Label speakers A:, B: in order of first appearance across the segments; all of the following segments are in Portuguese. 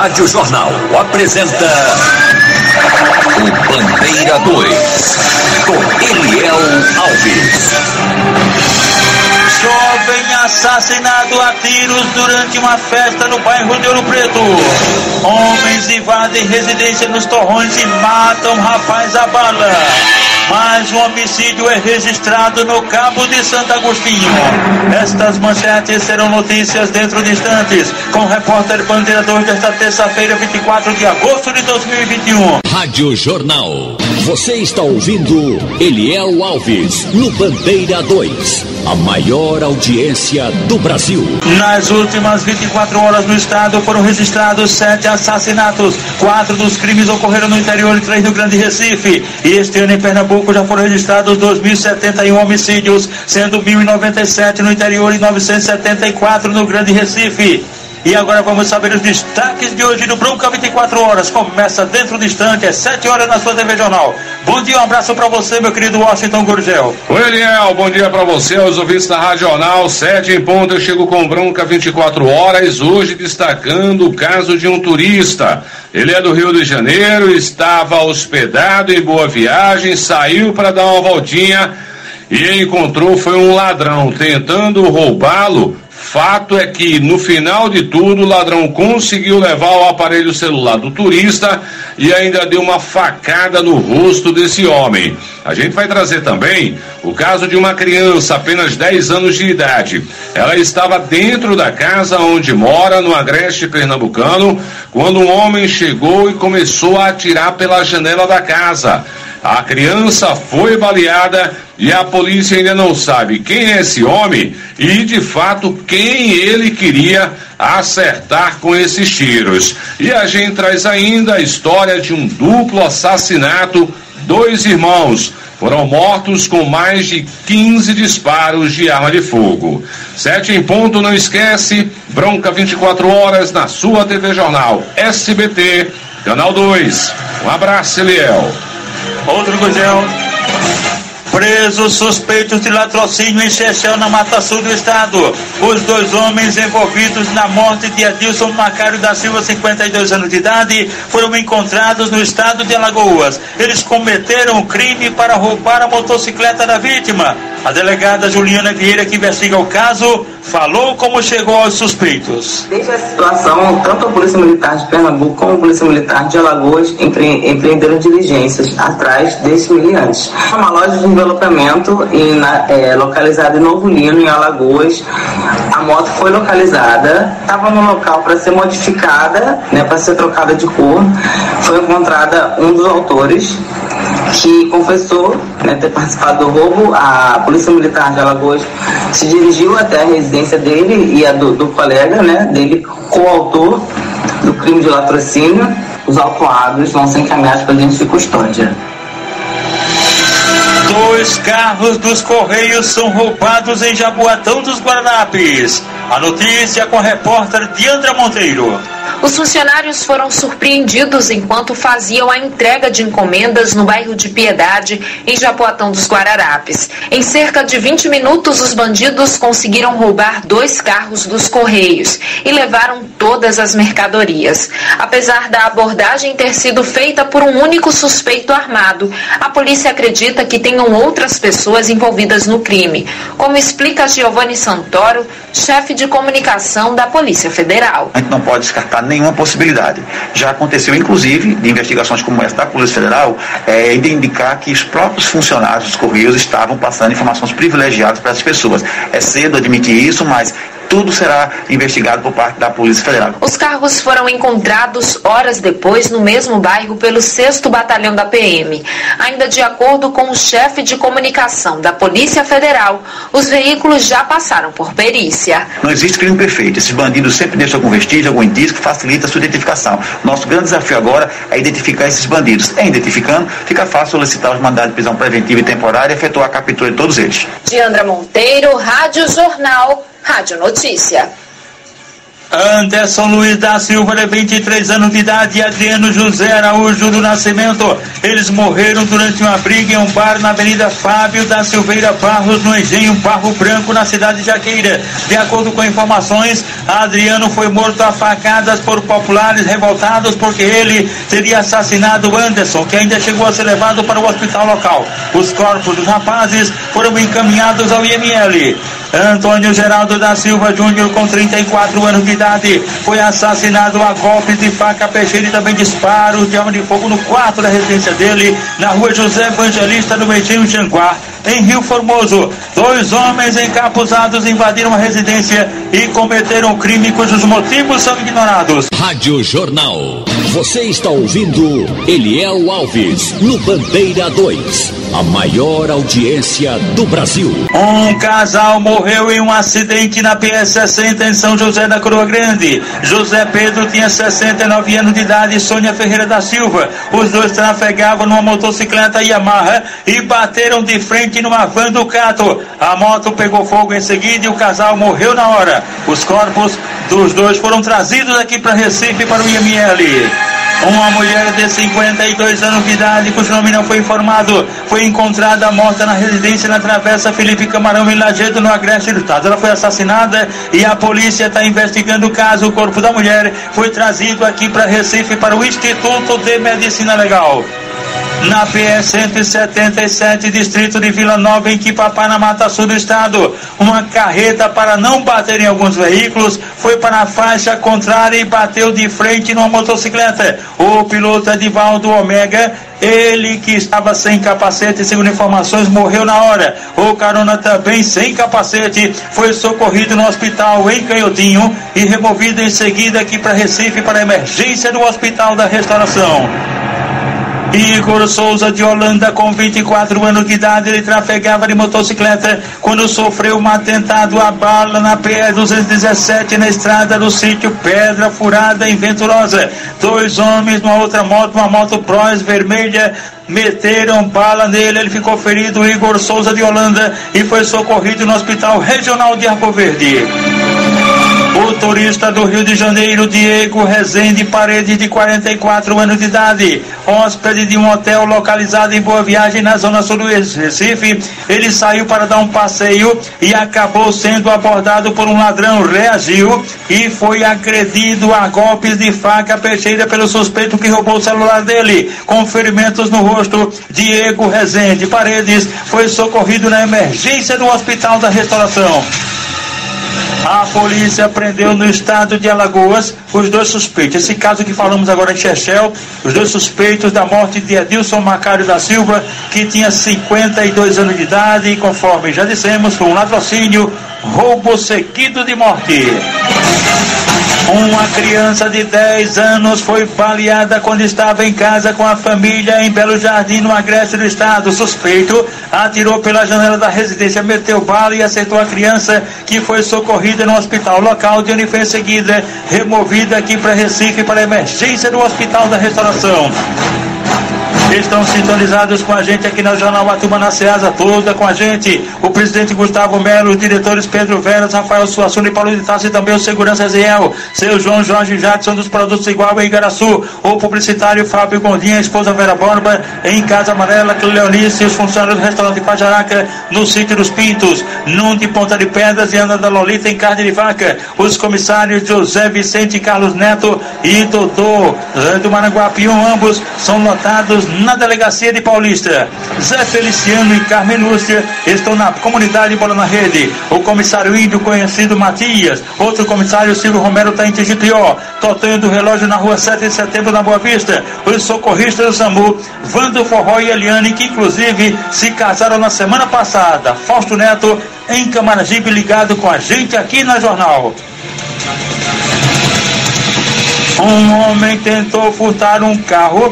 A: Rádio Jornal apresenta o Bandeira 2, com Eliel Alves.
B: Jovem assassinado a tiros durante uma festa no bairro de Ouro Preto. Homens invadem residência nos Torrões e matam rapaz a bala. Mais um homicídio é registrado no Cabo de Santo Agostinho. Estas manchetes serão notícias dentro de instantes, com o repórter Bandeira 2 desta terça-feira, 24 de agosto de 2021.
A: Rádio Jornal. Você está ouvindo Eliel Alves, no Bandeira 2, a maior audiência do Brasil.
B: Nas últimas 24 horas no estado foram registrados 7 assassinatos. 4 dos crimes ocorreram no interior e 3 no Grande Recife. E este ano em Pernambuco já foram registrados 2.071 homicídios, sendo 1.097 no interior e 974 no Grande Recife. E agora vamos saber os destaques de hoje do Bronca 24 horas. Começa dentro do instante, às 7 horas na sua TV Jornal. Bom dia, um abraço para você, meu querido Washington Gurgel.
C: Oi, Eliel, bom dia para você, aos ouvintes da Rádio Jornal. 7 em ponto, eu chego com Bronca 24 horas, hoje destacando o caso de um turista. Ele é do Rio de Janeiro, estava hospedado em Boa Viagem, saiu para dar uma voltinha e encontrou foi um ladrão tentando roubá-lo. Fato é que, no final de tudo, o ladrão conseguiu levar o aparelho celular do turista e ainda deu uma facada no rosto desse homem. A gente vai trazer também o caso de uma criança, apenas 10 anos de idade. Ela estava dentro da casa onde mora, no Agreste Pernambucano, quando um homem chegou e começou a atirar pela janela da casa. A criança foi baleada e a polícia ainda não sabe quem é esse homem e, de fato, quem ele queria acertar com esses tiros. E a gente traz ainda a história de um duplo assassinato. 2 irmãos foram mortos com mais de 15 disparos de arma de fogo. 7 em ponto, não esquece, Bronca 24 horas na sua TV Jornal, SBT, Canal 2. Um abraço, Eliel.
B: Outro Gugel. Presos suspeitos de latrocínio em Chechel, na Mata Sul do estado. Os 2 homens envolvidos na morte de Adilson Macário da Silva, 52 anos de idade, foram encontrados no estado de Alagoas. Eles cometeram um crime para roubar a motocicleta da vítima. A delegada Juliana Vieira, que investiga o caso, falou como chegou aos suspeitos.
D: Desde a situação, tanto a Polícia Militar de Pernambuco como a Polícia Militar de Alagoas empreenderam diligências atrás desses meliantes. Uma loja de envelopamento localizada em Novo Lino, em Alagoas. A moto foi localizada, estava no local para ser modificada, para ser trocada de cor. Foi encontrada um dos autores, que confessou ter participado do roubo. A Polícia Militar de Alagoas se dirigiu até a residência dele e a do colega dele, coautor do crime de latrocínio. Os autuados vão ser encaminhados para agentes de custódia.
B: 2 carros dos Correios são roubados em Jaboatão dos Guararapes. A notícia com a repórter Diandra Monteiro.
E: Os funcionários foram surpreendidos enquanto faziam a entrega de encomendas no bairro de Piedade, em Jaboatão dos Guararapes. Em cerca de 20 minutos, os bandidos conseguiram roubar 2 carros dos Correios e levaram todas as mercadorias. Apesar da abordagem ter sido feita por um único suspeito armado, a polícia acredita que tenham outras pessoas envolvidas no crime, como explica Giovanni Santoro, chefe de comunicação da Polícia Federal.
F: A gente não pode descartar nenhuma possibilidade. Já aconteceu, inclusive, de investigações como essa da Polícia Federal, de indicar que os próprios funcionários dos Correios estavam passando informações privilegiadas para as pessoas. É cedo admitir isso, mas tudo será investigado por parte da Polícia Federal.
E: Os carros foram encontrados horas depois no mesmo bairro pelo 6º Batalhão da PM. Ainda de acordo com o chefe de comunicação da Polícia Federal, os veículos já passaram por perícia.
F: Não existe crime perfeito. Esses bandidos sempre deixam algum vestígio, algum indício que facilita a sua identificação. Nosso grande desafio agora é identificar esses bandidos. Identificando, fica fácil solicitar os mandados de prisão preventiva e temporária e efetuar a captura de todos eles.
E: Diandra Monteiro, Rádio Jornal, Rádio Notícia.
B: Anderson Luiz da Silva, de 23 anos de idade, e Adriano José Araújo do Nascimento. Eles morreram durante uma briga em um bar na Avenida Fábio da Silveira Barros, no Engenho Barro Branco, na cidade de Jaqueira. De acordo com informações, Adriano foi morto a facadas por populares revoltados porque ele teria assassinado Anderson, que ainda chegou a ser levado para o hospital local. Os corpos dos rapazes foram encaminhados ao IML. Antônio Geraldo da Silva Júnior, com 34 anos de idade, foi assassinado a golpes de faca, peixeira e também disparos de arma de fogo no quarto da residência dele, na rua José Evangelista, no Engenho Janguá, em Rio Formoso. 2 homens encapuzados invadiram a residência e cometeram um crime cujos motivos são ignorados.
A: Rádio Jornal. Você está ouvindo Eliel Alves, no Bandeira 2, a maior audiência do Brasil.
B: Um casal morreu em um acidente na PS-60 em São José da Coroa Grande. José Pedro tinha 69 anos de idade e Sônia Ferreira da Silva. Os dois trafegavam numa motocicleta Yamaha e bateram de frente numa van Ducato. A moto pegou fogo em seguida e o casal morreu na hora. Os corpos dos dois foram trazidos aqui para Recife, para o IML. Uma mulher de 52 anos de idade, cujo nome não foi informado, foi encontrada morta na residência na Travessa Felipe Camarão, em Lajedo, no Agreste do Estado. Ela foi assassinada e a polícia está investigando o caso. O corpo da mulher foi trazido aqui para Recife, para o Instituto de Medicina Legal. Na PS-177, distrito de Vila Nova, em Quipapá, na Mata Sul do Estado, uma carreta, para não bater em alguns veículos, foi para a faixa contrária e bateu de frente numa motocicleta. O piloto Edivaldo Omega, ele que estava sem capacete, segundo informações, morreu na hora. O carona, também sem capacete, foi socorrido no hospital em Canhotinho e removido em seguida aqui para Recife, para a emergência do Hospital da Restauração. Igor Souza de Holanda, com 24 anos de idade, ele trafegava de motocicleta quando sofreu um atentado a bala na PR-217, na estrada do sítio Pedra Furada, em Venturosa. 2 homens numa outra moto, uma moto Bros vermelha, meteram bala nele. Ele ficou ferido, Igor Souza de Holanda, e foi socorrido no Hospital Regional de Arco Verde. O turista do Rio de Janeiro, Diego Rezende Paredes, de 44 anos de idade, hóspede de um hotel localizado em Boa Viagem, na zona sul do Recife, ele saiu para dar um passeio e acabou sendo abordado por um ladrão. Reagiu e foi agredido a golpes de faca, peixeira, pelo suspeito que roubou o celular dele. Com ferimentos no rosto, Diego Rezende Paredes foi socorrido na emergência do Hospital da Restauração. A polícia prendeu no estado de Alagoas os 2 suspeitos. Esse caso que falamos agora em Chechel, os 2 suspeitos da morte de Edilson Macário da Silva, que tinha 52 anos de idade e, conforme já dissemos, foi um latrocínio, roubo seguido de morte. Uma criança de 10 anos foi baleada quando estava em casa com a família em Belo Jardim, no Agreste do Estado. O suspeito atirou pela janela da residência, meteu bala e acertou a criança, que foi socorrida no hospital local, de onde foi em seguida removida aqui para Recife, para a emergência do Hospital da Restauração. Estão sintonizados com a gente aqui no Jornal A Turma na Ceasa, toda com a gente. O presidente Gustavo Melo, os diretores Pedro Veras, Rafael Suassuna e Paulo de Tassi, e também o segurança Eziel, seu João Jorge Jackson dos Produtos Igual em Igaraçu, o publicitário Fábio Gondinha, a esposa Vera Borba, em Casa Amarela, Cleonice, os funcionários do restaurante Pajaraca, no Sítio dos Pintos, Nuno Ponta de Pedras e Ana da Lolita, em Carne de Vaca, os comissários José Vicente Carlos Neto e Dodô do Maranguapium, ambos são lotados na delegacia de Paulista. Zé Feliciano e Carmen Lúcia estão na comunidade Bola na Rede. O comissário índio conhecido Matias, outro comissário Silvio Romero está em Tigipió. Totonho do Relógio na rua 7 de setembro, na Boa Vista. Os socorristas do SAMU, Vando Forró e Eliane, que inclusive se casaram na semana passada. Fausto Neto, em Camaragibe, ligado com a gente aqui na Jornal. Um homem tentou furtar um carro.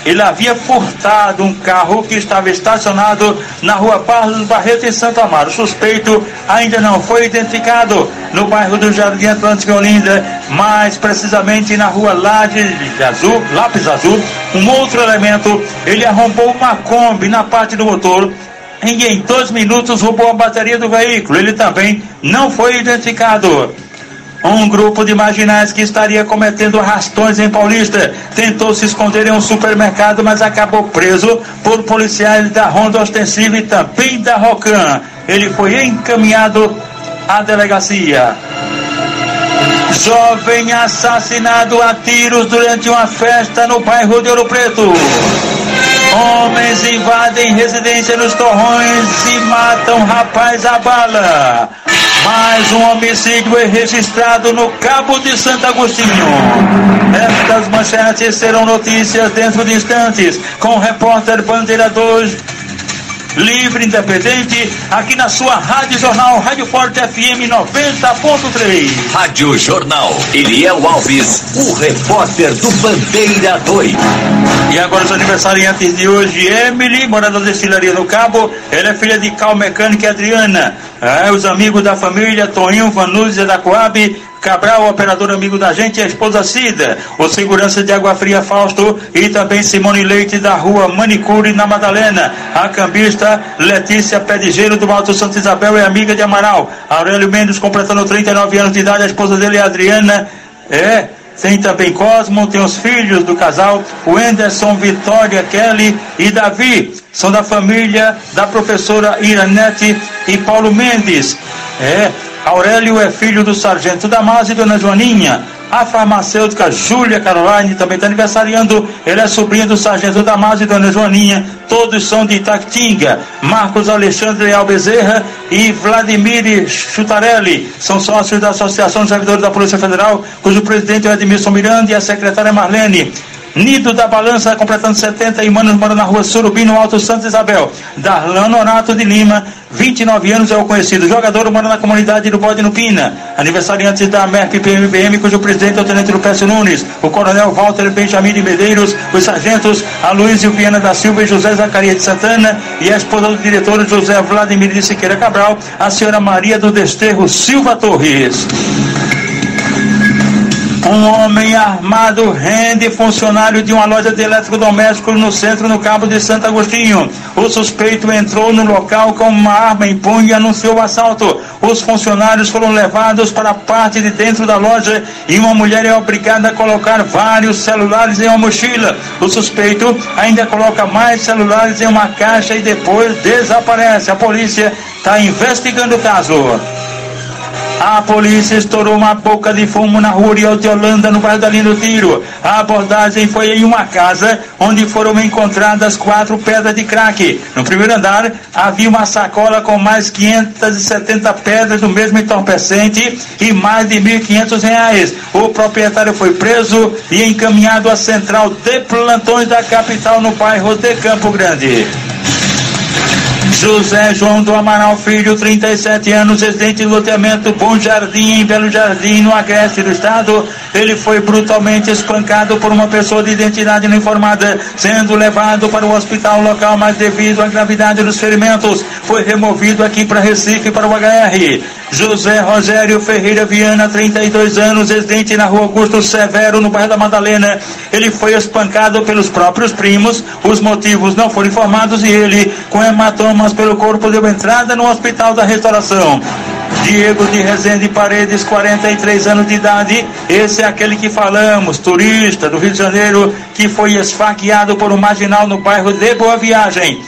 B: Ele havia furtado um carro que estava estacionado na rua Barros Barreto, em Santo Amaro. O suspeito ainda não foi identificado. No bairro do Jardim Atlântico, em Olinda, mais precisamente na rua Lápis Azul, um outro elemento, ele arrombou uma Kombi na parte do motor e em 2 minutos roubou a bateria do veículo. Ele também não foi identificado. Um grupo de marginais que estaria cometendo arrastões em Paulista tentou se esconder em um supermercado, mas acabou preso por policiais da Ronda Ostensiva e também da Rocan. Ele foi encaminhado à delegacia. Jovem assassinado a tiros durante uma festa no bairro de Ouro Preto. Homens invadem residência nos Torrões e matam rapaz à bala. Mais um homicídio é registrado no Cabo de Santo Agostinho. Estas manchetes serão notícias dentro de instantes com o repórter Bandeira 2 livre, independente, aqui na sua Rádio Jornal, Rádio Forte FM 90.3.
A: Rádio Jornal, Eliel Alves, o repórter do Bandeira 2.
B: E agora os aniversariantes de hoje: Emily, morada da Destilaria do Cabo, ela é filha de Cal Mecânica e Adriana. Os amigos da família, Toninho, Vanúzia da Coab, Cabral, operador amigo da gente, e a esposa Cida, o segurança de Água Fria Fausto e também Simone Leite da rua Manicure na Madalena, a cambista Letícia Pé de Gelo do Alto Santa Isabel é amiga de Amaral, Aurélio Mendes completando 39 anos de idade, a esposa dele é Adriana, tem também Cosmo, tem os filhos do casal, o Anderson, Vitória, Kelly e Davi, são da família da professora Iranete e Paulo Mendes. Aurélio é filho do sargento Damásio e dona Joaninha. A farmacêutica Júlia Caroline também está aniversariando. Ele é sobrinho do sargento Damásio e dona Joaninha. Todos são de Itaquitinga. Marcos Alexandre Leal Bezerra e Vladimir Chutarelli são sócios da Associação dos Servidores da Polícia Federal, cujo presidente é Edmilson Miranda e a secretária Marlene. Nido da Balança, completando 71 anos, mora na rua Surubim, no Alto Santa Isabel. Darlan Nonato de Lima, 29 anos, é o conhecido jogador, mora na comunidade do Bode no Pina. Aniversariantes da MERP PMBM, cujo presidente é o tenente Lupécio Nunes, o coronel Walter Benjamin de Medeiros, os sargentos Aloysio Viana da Silva e José Zacarias de Santana, e a esposa do diretor José Vladimir de Siqueira Cabral, a senhora Maria do Desterro Silva Torres. Um homem armado rende funcionário de uma loja de eletrodomésticos no centro, no Cabo de Santo Agostinho. O suspeito entrou no local com uma arma em punho e anunciou o assalto. Os funcionários foram levados para a parte de dentro da loja e uma mulher é obrigada a colocar vários celulares em uma mochila. O suspeito ainda coloca mais celulares em uma caixa e depois desaparece. A polícia está investigando o caso. A polícia estourou uma boca de fumo na rua Uriel de Holanda, no bairro da Linha do Tiro. A abordagem foi em uma casa onde foram encontradas 4 pedras de crack. No primeiro andar havia uma sacola com mais 570 pedras do mesmo entorpecente e mais de R$1.500. O proprietário foi preso e encaminhado à central de plantões da capital, no bairro de Campo Grande. José João do Amaral Filho, 37 anos, residente de loteamento Bom Jardim, em Belo Jardim, no Agreste do Estado. Ele foi brutalmente espancado por uma pessoa de identidade não informada, sendo levado para o hospital local, mas devido à gravidade dos ferimentos, foi removido aqui para Recife, para o HR. José Rogério Ferreira Viana, 32 anos, residente na rua Augusto Severo, no bairro da Madalena. Ele foi espancado pelos próprios primos, os motivos não foram informados e ele, com hematomas pelo corpo, deu entrada no Hospital da Restauração. Diego de Rezende Paredes, 43 anos de idade, esse é aquele que falamos, turista do Rio de Janeiro, que foi esfaqueado por um marginal no bairro de Boa Viagem.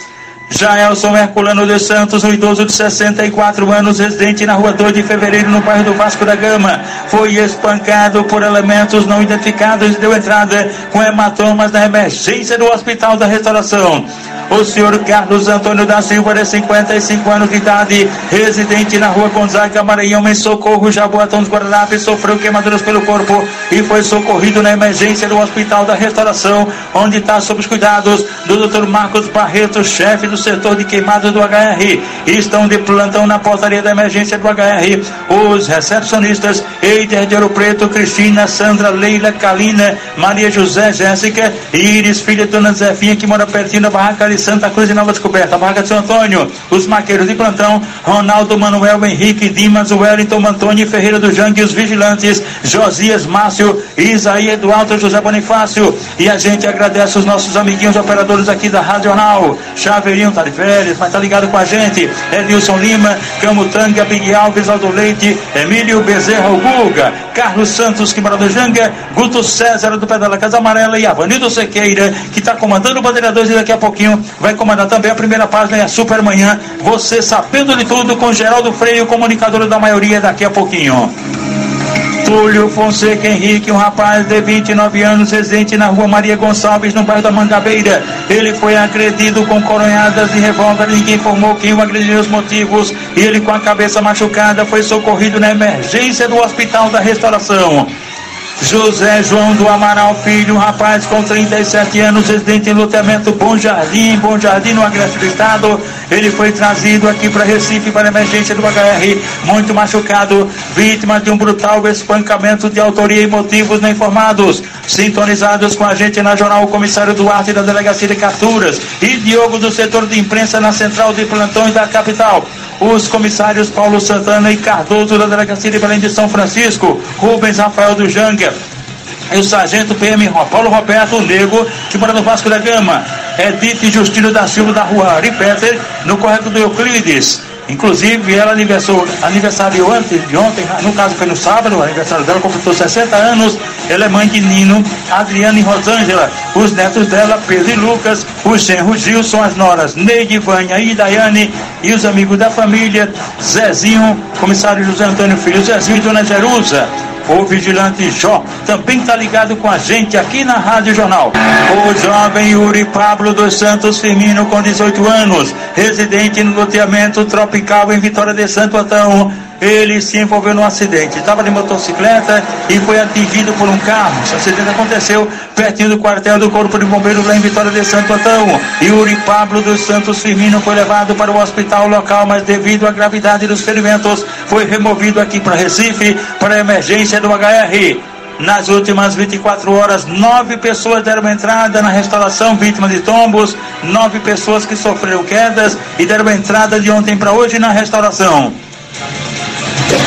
B: Jaelson Herculano de Santos, um idoso de 64 anos, residente na rua 2 de Fevereiro, no bairro do Vasco da Gama, foi espancado por elementos não identificados e deu entrada com hematomas na emergência do Hospital da Restauração. O senhor Carlos Antônio da Silva, de 55 anos de idade, residente na rua Gonzaga, Maranhão, em Socorro, Jaboatão dos Guararapes, sofreu queimaduras pelo corpo e foi socorrido na emergência do Hospital da Restauração, onde está sob os cuidados do Dr. Marcos Barreto, chefe do setor de queimados do HR. Estão de plantão na portaria da emergência do HR os recepcionistas Eider de Ouro Preto, Cristina, Sandra, Leila, Kalina, Maria José, Jéssica, Iris, filha de Dona Zefinha, que mora pertinho da barraca Árvore, Santa Cruz e Nova Descoberta, Barra de São Antônio, os maqueiros de plantão, Ronaldo, Manuel, Henrique, Dimas, Wellington, Antônio Ferreira do Jangue, os vigilantes, Josias, Márcio, Isaías do Alto, José Bonifácio. E a gente agradece os nossos amiguinhos operadores aqui da Radional. Chaveirinho tá de férias, mas tá ligado com a gente. Edilson Lima, Camutanga, Big Alves, Aldo Leite, Emílio Bezerra, o Guga, Carlos Santos, que mora do Janga, Guto César do Pedala Casa Amarela e Avanildo Sequeira, que está comandando o Bandeira 2 e daqui a pouquinho vai comandar também a primeira página e a Supermanhã. Você sabendo de tudo com Geraldo Freire, comunicador da maioria, daqui a pouquinho. Túlio Fonseca Henrique, um rapaz de 29 anos, residente na rua Maria Gonçalves, no bairro da Mangabeira. Ele foi agredido com coronhadas de revólver. Ninguém informou quem o agrediu, os motivos. E ele, com a cabeça machucada, foi socorrido na emergência do Hospital da Restauração. José João do Amaral Filho, um rapaz com 37 anos, residente em loteamento Bom Jardim, no Agreste do Estado. Ele foi trazido aqui para Recife para a emergência do HR, muito machucado, vítima de um brutal espancamento de autoria e motivos não informados. Sintonizados com a gente na Jornal, o comissário Duarte da Delegacia de Capturas e Diogo do setor de imprensa na Central de Plantões da capital. Os comissários Paulo Santana e Cardoso da Delegacia de Belém de São Francisco, Rubens Rafael do Janga, e o sargento PM Paulo Roberto Nego, que mora no Vasco da Gama, Edith Justino da Silva da rua Ari Peter, no Correto do Euclides. Inclusive, ela aniversariou antes de ontem, no caso foi no sábado, o aniversário dela completou 60 anos. Ela é mãe de Nino, Adriana e Rosângela, os netos dela, Pedro e Lucas, os genros Gilson, as noras Neide, Vânia e Daiane, e os amigos da família, Zezinho, comissário José Antônio Filho, Zezinho e Dona Jerusa. O vigilante Jó também está ligado com a gente aqui na Rádio Jornal. O jovem Yuri Pablo dos Santos Firmino, com 18 anos, residente no loteamento Tropical em Vitória de Santo Antão. Ele se envolveu num acidente, estava de motocicleta e foi atingido por um carro. Esse acidente aconteceu pertinho do quartel do Corpo de Bombeiros lá em Vitória de Santo Antão. Yuri Pablo dos Santos Firmino foi levado para o hospital local, mas devido à gravidade dos ferimentos, foi removido aqui para Recife para a emergência do HR. Nas últimas 24 horas, 9 pessoas deram entrada na restauração vítima de tombos, 9 pessoas que sofreram quedas e deram entrada de ontem para hoje na restauração.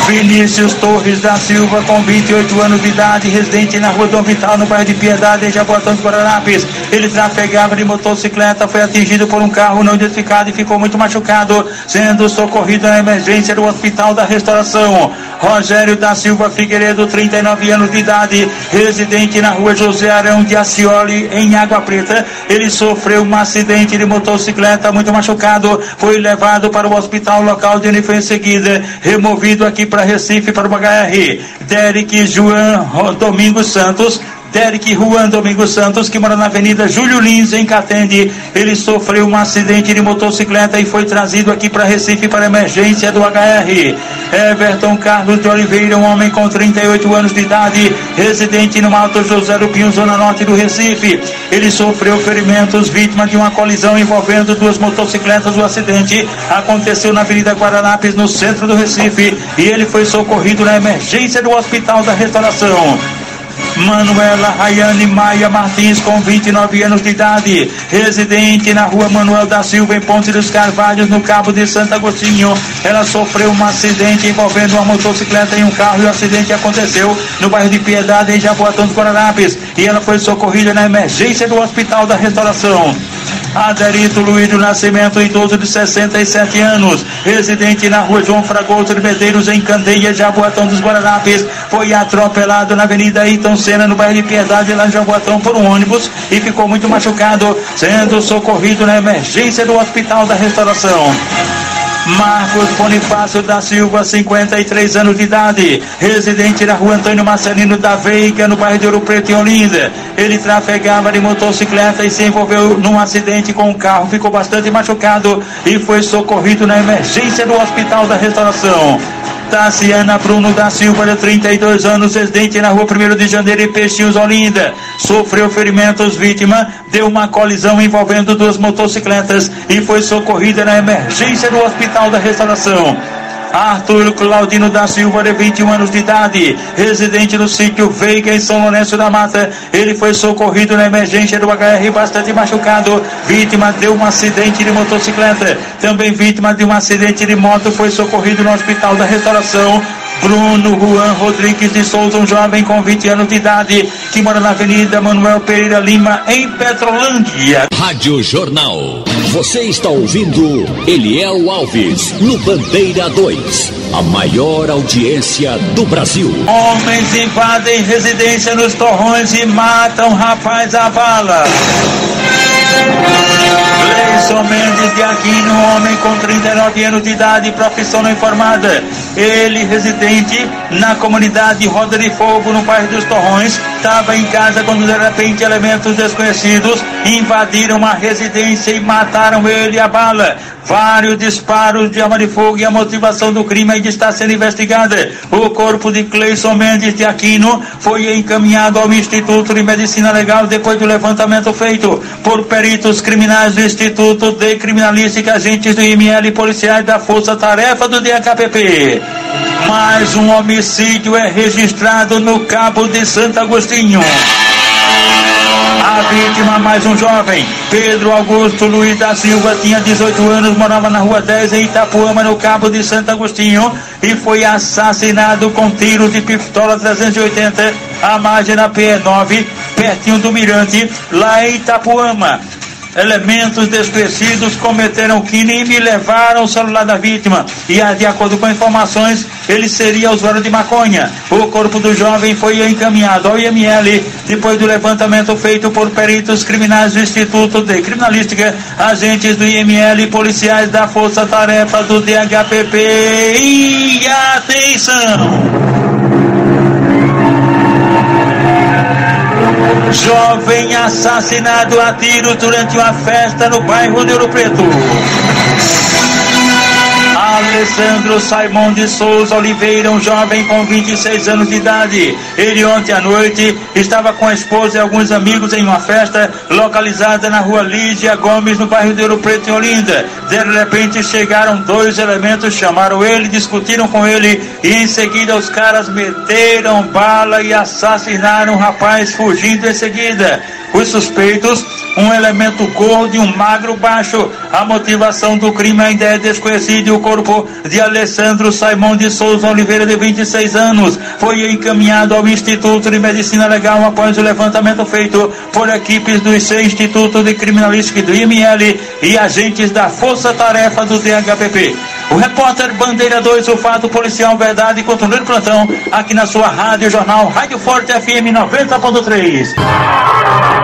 B: Vinícius Torres da Silva, com 28 anos de idade, residente na rua Dom Vital, no bairro de Piedade, em Jaboatão dos Guararapes. Ele trafegava de motocicleta, foi atingido por um carro não identificado e ficou muito machucado, sendo socorrido na emergência do Hospital da Restauração. Rogério da Silva Figueiredo, 39 anos de idade, residente na rua José Arão de Acioli, em Água Preta. Ele sofreu um acidente de motocicleta, muito machucado, foi levado para o hospital local, onde ele foi em seguida removido aqui para Recife, para o HR. Derek Juan Domingos Santos, que mora na Avenida Júlio Lins, em Catende. Ele sofreu um acidente de motocicleta e foi trazido aqui para Recife para emergência do HR. Everton Carlos de Oliveira, um homem com 38 anos de idade, residente no Alto José do Pinho, zona norte do Recife. Ele sofreu ferimentos, vítima de uma colisão envolvendo duas motocicletas. O acidente aconteceu na Avenida Guararapes, no centro do Recife, e ele foi socorrido na emergência do Hospital da Restauração. Manuela Rayane Maia Martins, com 29 anos de idade, residente na rua Manuel da Silva, em Ponte dos Carvalhos, no Cabo de Santo Agostinho. Ela sofreu um acidente envolvendo uma motocicleta e um carro, e o acidente aconteceu no bairro de Piedade, em Jaboatão dos Guararapes, e ela foi socorrida na emergência do Hospital da Restauração. Aderito Luiz do Nascimento, idoso de 67 anos, residente na rua João Fragoso de Medeiros, em Candeia, Jaboatão dos Guararapes, foi atropelado na Avenida Ayrton Senna, no bairro de Piedade, lá em Jaboatão, por um ônibus, e ficou muito machucado, sendo socorrido na emergência do Hospital da Restauração. Marcos Bonifácio da Silva, 53 anos de idade, residente na rua Antônio Marcelino da Veiga, no bairro de Ouro Preto, em Olinda. Ele trafegava de motocicleta e se envolveu num acidente com um carro, ficou bastante machucado e foi socorrido na emergência do Hospital da Restauração. Tassiana Bruno da Silva, de 32 anos, residente na rua 1º de Janeiro, em Peixinhos, Olinda. Sofreu ferimentos, vítima deu uma colisão envolvendo duas motocicletas e foi socorrida na emergência do Hospital da Restauração. Arthur Claudino da Silva, de 21 anos de idade, residente no sítio Veiga, em São Lourenço da Mata. Ele foi socorrido na emergência do HR, bastante machucado, vítima de um acidente de motocicleta. Também vítima de um acidente de moto, foi socorrido no Hospital da Restauração. Bruno Juan Rodrigues de Souza, um jovem com 20 anos de idade, que mora na Avenida Manuel Pereira Lima, em Petrolândia.
A: Rádio Jornal. Você está ouvindo Eliel Alves, no Bandeira 2. A maior audiência do Brasil.
B: Homens invadem residência nos Torrões e matam rapaz à bala. Cleison Mendes de Aquino, homem com 39 anos de idade, profissão não informada. Ele, residente na comunidade Roda de Fogo, no bairro dos Torrões, estava em casa quando de repente elementos desconhecidos invadiram a residência e mataram ele à bala. Vários disparos de arma de fogo, e a motivação do crime ainda está sendo investigada. O corpo de Cleison Mendes de Aquino foi encaminhado ao Instituto de Medicina Legal depois do levantamento feito por peritos criminais do Instituto de Criminalística, agentes do IML e policiais da Força Tarefa do DHPP. Mais um homicídio é registrado no Cabo de Santo Agostinho. A vítima, mais um jovem, Pedro Augusto Luiz da Silva, tinha 18 anos, morava na Rua 10, em Itapuama, no Cabo de Santo Agostinho, e foi assassinado com tiros de pistola 380 à margem da PE9, pertinho do Mirante, lá em Itapuama. Elementos desconhecidos cometeram o crime e levaram o celular da vítima. E, de acordo com informações, ele seria usuário de maconha. O corpo do jovem foi encaminhado ao IML depois do levantamento feito por peritos criminais do Instituto de Criminalística, agentes do IML e policiais da Força Tarefa do DHPP. E atenção! Jovem assassinado a tiros durante uma festa no bairro de Ouro Preto. Alessandro Saimon de Souza Oliveira, um jovem com 26 anos de idade. Ele ontem à noite estava com a esposa e alguns amigos em uma festa localizada na Rua Lígia Gomes, no bairro de Ouro Preto, em Olinda. De repente chegaram dois elementos, chamaram ele, discutiram com ele e em seguida os caras meteram bala e assassinaram o rapaz, fugindo em seguida. Os suspeitos, um elemento gordo e um magro baixo. A motivação do crime ainda é desconhecida e o corpo de Alessandro Saimon de Souza Oliveira, de 26 anos, foi encaminhado ao Instituto de Medicina Legal após o levantamento feito por equipes do Instituto de Criminalística e do IML e agentes da Força Tarefa do DHPP. O repórter Bandeira 2, o fato policial verdade, continua no plantão, aqui na sua Rádio Jornal, Rádio Forte FM 90.3.